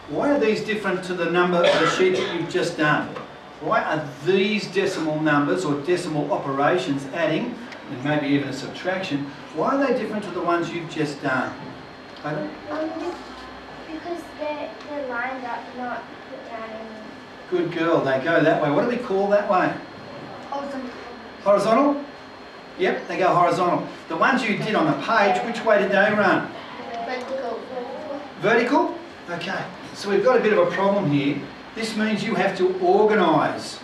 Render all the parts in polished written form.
Why are these different to the number of the sheet that you've just done? Why are these decimal numbers or decimal operations, adding and maybe even a subtraction, why are they different to the ones you've just done? Pardon? Because they're lined up, not put down in... Good girl, they go that way. What do we call that way? Horizontal. Horizontal? Yep, they go horizontal. The ones you did on the page, which way did they run? Vertical. Vertical? Okay, so we've got a bit of a problem here. This means you have to organise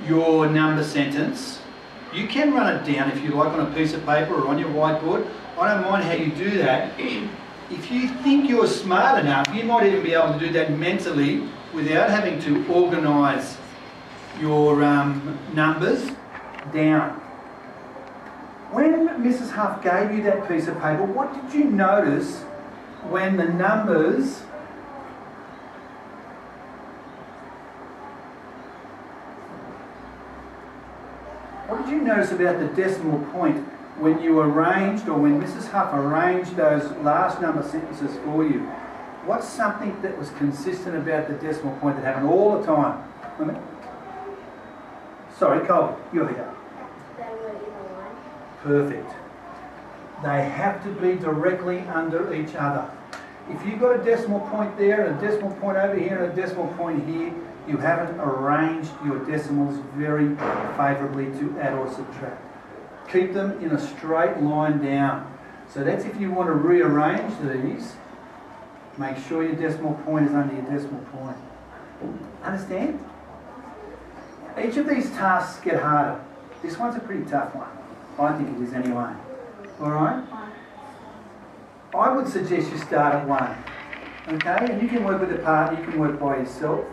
your number sentence. You can run it down if you like on a piece of paper or on your whiteboard. I don't mind how you do that. If you think you're smart enough, you might even be able to do that mentally without having to organise your numbers down. When Mrs. Huff gave you that piece of paper, what did you notice when the numbers What did you notice about the decimal point when you arranged, or when Mrs. Huff arranged those last number sentences for you? What's something that was consistent about the decimal point that happened all the time? Sorry, Colby, you have a go. They were in a line. Perfect. They have to be directly under each other. If you've got a decimal point there, and a decimal point over here, and a decimal point here, you haven't arranged your decimals very favourably to add or subtract. Keep them in a straight line down. So that's if you want to rearrange these, make sure your decimal point is under your decimal point. Understand? Each of these tasks get harder. This one's a pretty tough one. I think it is anyway. Alright? I would suggest you start at 1. Okay? And you can work with a partner, you can work by yourself.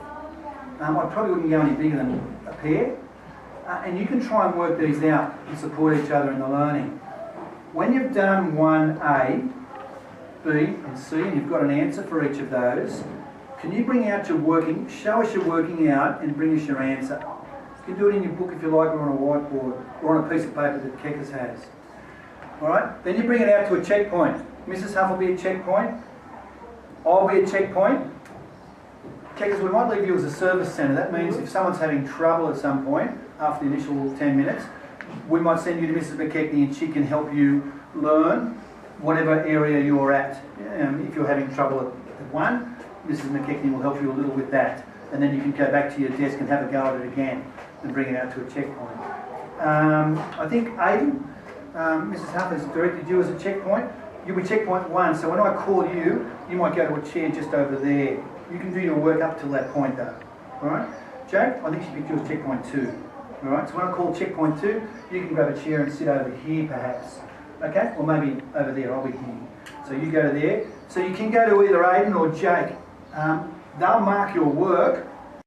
I probably wouldn't go any bigger than a pair. And you can try and work these out and support each other in the learning. When you've done 1A, B and C, and you've got an answer for each of those, can you bring out your working, show us your working out and bring us your answer. You can do it in your book if you like, or on a whiteboard, or on a piece of paper that Kekas has. Alright, then you bring it out to a checkpoint. Mrs. Huff will be a checkpoint. I'll be a checkpoint. Kekas, we might leave you as a service centre. That means if someone's having trouble at some point, after the initial 10 minutes, we might send you to Mrs. McKechnie and she can help you learn whatever area you're at. If you're having trouble at 1, Mrs. McKechnie will help you a little with that. And then you can go back to your desk and have a go at it again and bring it out to a checkpoint. I think Aidan, Mrs. Huff has directed you as a checkpoint. You'll be checkpoint 1, so when I call you, you might go to a chair just over there. You can do your work up till that point though. Alright? Jake, I think she picked you as checkpoint 2. Alright, so when I call checkpoint 2, you can grab a chair and sit over here perhaps. Okay? Or maybe over there, I'll be here. So you go to there. So you can go to either Aidan or Jake. They'll mark your work